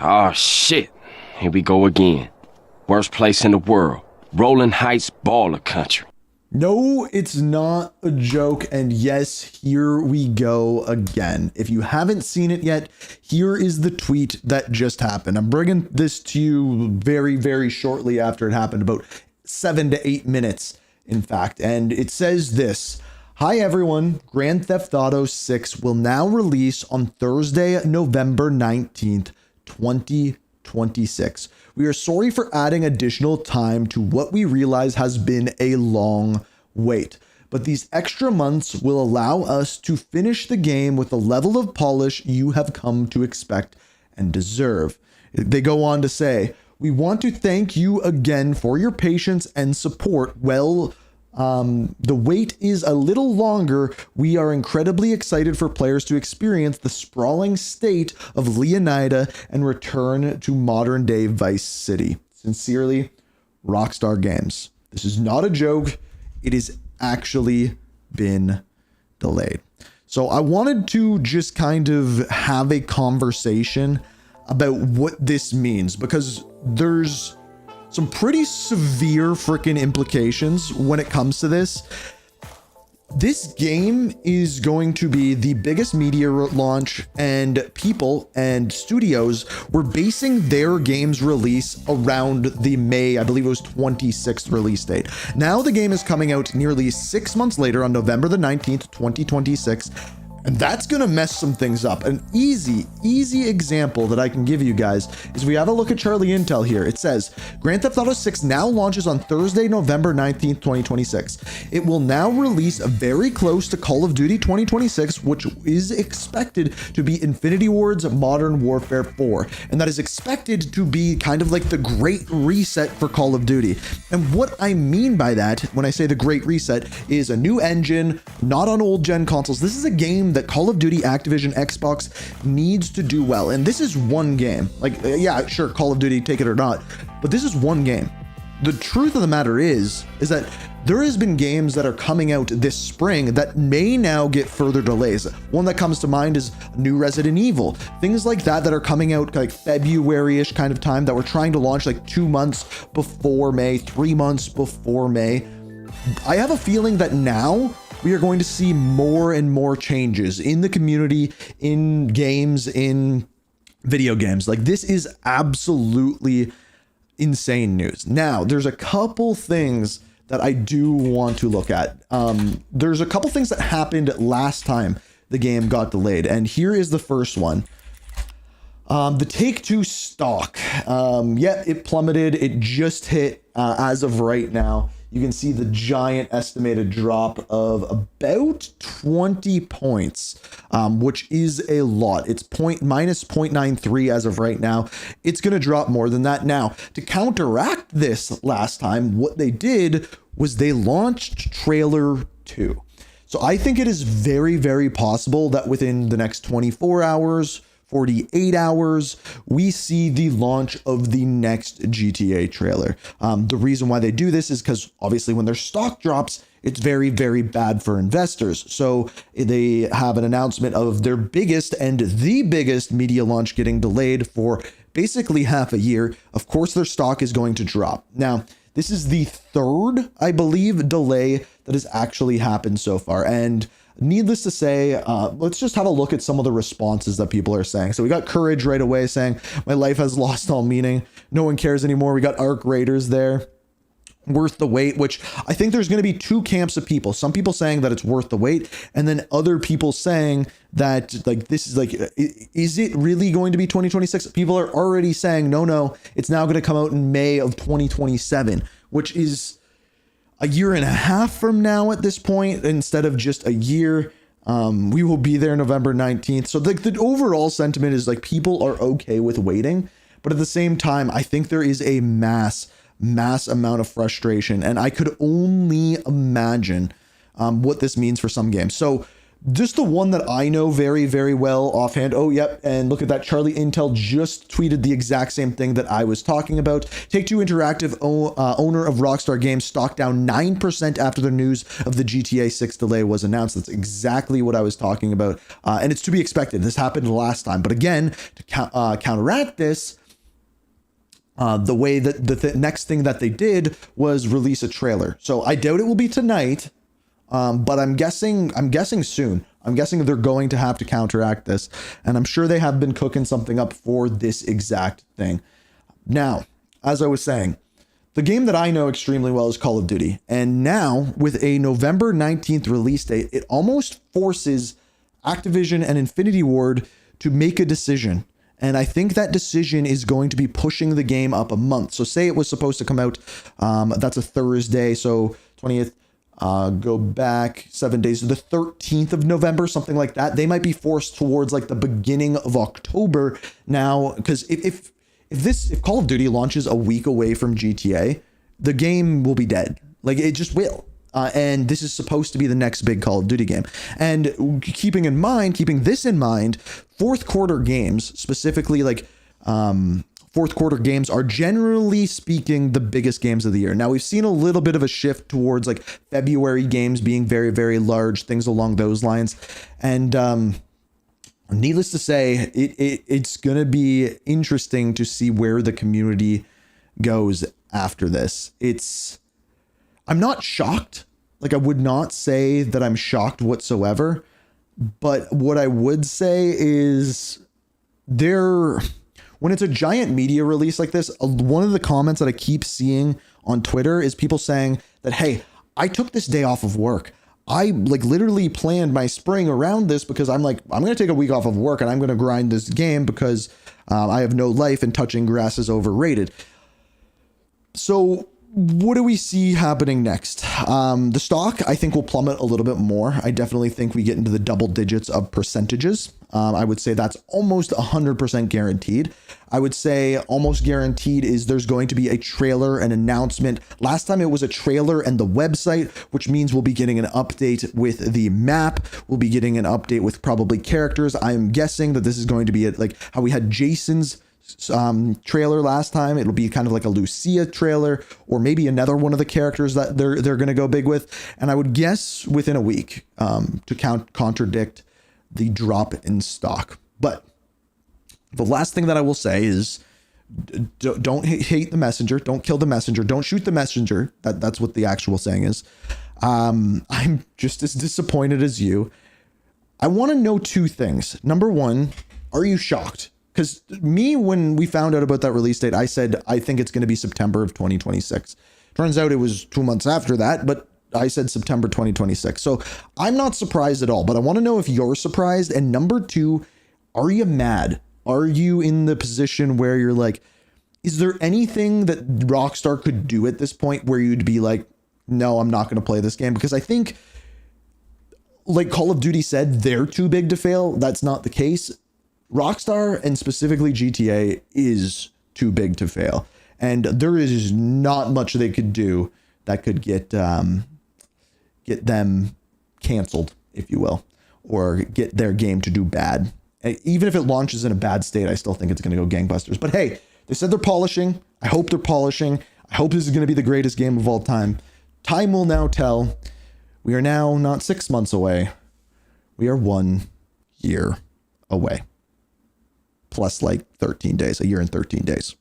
Oh shit, here we go again. Worst place in the world. Rolling Heights baller country. No, it's not a joke. And yes, here we go again. If you haven't seen it yet, here is the tweet that just happened. I'm bringing this to you very, very shortly after it happened, about 7 to 8 minutes, in fact. And it says this: "Hi everyone, Grand Theft Auto 6 will now release on Thursday, November 19th, 2026. We are sorry for adding additional time to what we realize has been a long wait, but these extra months will allow us to finish the game with the level of polish you have come to expect and deserve." They go on to say, "We want to thank you again for your patience and support. The wait is a little longer. We are incredibly excited for players to experience the sprawling state of Leonida and return to modern day Vice City. Sincerely, Rockstar Games." This is not a joke. It has actually been delayed. So I wanted to just kind of have a conversation about what this means, because there's some pretty severe freaking implications when it comes to this. This game is going to be the biggest media launch, and people and studios were basing their game's release around the May, I believe it was 26th release date. Now the game is coming out nearly 6 months later on November the 19th, 2026. And that's going to mess some things up. An easy example that I can give you guys is we have a look at Charlie Intel here. It says, "Grand Theft Auto 6 now launches on Thursday, November 19th, 2026. It will now release very close to Call of Duty 2026, which is expected to be Infinity Ward's Modern Warfare 4. And that is expected to be kind of like the great reset for Call of Duty." And what I mean by that, when I say the great reset, is a new engine, not on old gen consoles. This is a game that Call of Duty, Activision, Xbox needs to do well. And this is one game. Like, yeah, sure, Call of Duty, take it or not, but this is one game. The truth of the matter is that there has been games that are coming out this spring that may now get further delays. One that comes to mind is new Resident Evil. Things like that are coming out like February-ish kind of time that we're trying to launch like 2 months before May, 3 months before May. I have a feeling that now we are going to see more and more changes in the community, in games, in video games. Like, this is absolutely insane news. Now, there's a couple things that I do want to look at. There's a couple things that happened last time the game got delayed, and here is the first one. The Take-Two stock. Yeah, it plummeted. It just hit as of right now. You can see the giant estimated drop of about 20 points, which is a lot. It's minus 0.93 as of right now. It's going to drop more than that. Now, to counteract this last time, what they did was they launched Trailer 2. So I think it is very, very possible that within the next 24 hours, 48 hours, we see the launch of the next GTA trailer. The reason why they do this is because obviously when their stock drops, it's very, very bad for investors. So they have an announcement of their biggest and the biggest media launch getting delayed for basically half a year. Of course, their stock is going to drop. Now, this is the third, I believe, delay that has actually happened so far. And needless to say, let's just have a look at some of the responses that people are saying. So we got Courage right away saying, "My life has lost all meaning. No one cares anymore." We got Arc Raiders there. "Worth the wait," which I think there's going to be two camps of people. Some people saying that it's worth the wait, and then other people saying that, like, this is like, is it really going to be 2026? People are already saying, no, it's now going to come out in May of 2027, which is a year and a half from now at this point, instead of just a year. We will be there November 19th. So the overall sentiment is like people are okay with waiting, but at the same time, I think there is a mass amount of frustration, and I could only imagine what this means for some games. So Just the one that I know very, very well offhand. Oh, yep. And look at that. Charlie Intel just tweeted the exact same thing that I was talking about. Take-Two Interactive, owner of Rockstar Games, stock down 9% after the news of the GTA 6 delay was announced. That's exactly what I was talking about. And it's to be expected. This happened last time. But again, to counteract this, the way that the next thing that they did was release a trailer. So I doubt it will be tonight. But I'm guessing soon. I'm guessing they're going to have to counteract this, and I'm sure they have been cooking something up for this exact thing. Now, as I was saying, the game that I know extremely well is Call of Duty, and now with a November 19th release date, it almost forces Activision and Infinity Ward to make a decision. And I think that decision is going to be pushing the game up a month. So say it was supposed to come out, that's a Thursday, so 20th. Go back 7 days to the 13th of November, something like that. They might be forced towards like the beginning of October now, because if Call of Duty launches a week away from GTA, the game will be dead. Like it just will. And this is supposed to be the next big Call of Duty game. And keeping this in mind, fourth quarter games, specifically like fourth quarter games, are generally speaking the biggest games of the year. Now we've seen a little bit of a shift towards like February games being very, very large, things along those lines. And needless to say, it's going to be interesting to see where the community goes after this. I'm not shocked. Like I would not say that I'm shocked whatsoever, but what I would say is when it's a giant media release like this, one of the comments that I keep seeing on Twitter is people saying that, hey, I took this day off of work. I like literally planned my spring around this because I'm going to take a week off of work and I'm going to grind this game because I have no life and touching grass is overrated. So what do we see happening next? The stock, I think, will plummet a little bit more. I definitely think we get into the double digits of percentages. I would say that's almost 100% guaranteed. I would say almost guaranteed is there's going to be a trailer, an announcement. Last time it was a trailer and the website, which means we'll be getting an update with the map. We'll be getting an update with probably characters. I'm guessing that this is going to be like how we had Jason's trailer last time. It'll be kind of like a Lucia trailer, or maybe another one of the characters that they're going to go big with. And I would guess within a week to contradict the drop in stock. But the last thing that I will say is don't hate the messenger, don't kill the messenger, don't shoot the messenger. That's what the actual saying is. I'm just as disappointed as you. I want to know two things. Number one, are you shocked? Because when we found out about that release date, I said, I think it's going to be September of 2026. Turns out it was 2 months after that, but I said September 2026. So I'm not surprised at all, but I want to know if you're surprised. And number two, are you mad? Are you in the position where you're like, is there anything that Rockstar could do at this point where you'd be like, no, I'm not going to play this game? Because I think, like Call of Duty said, they're too big to fail. That's not the case. Rockstar, and specifically GTA, is too big to fail. And there is not much they could do that could get them canceled, if you will, or get their game to do bad. Even if it launches in a bad state, I still think it's going to go gangbusters. But hey, they said they're polishing. I hope they're polishing. I hope this is going to be the greatest game of all time. Time will now tell. We are now not 6 months away. We are 1 year away. Plus like 13 days, a year and 13 days.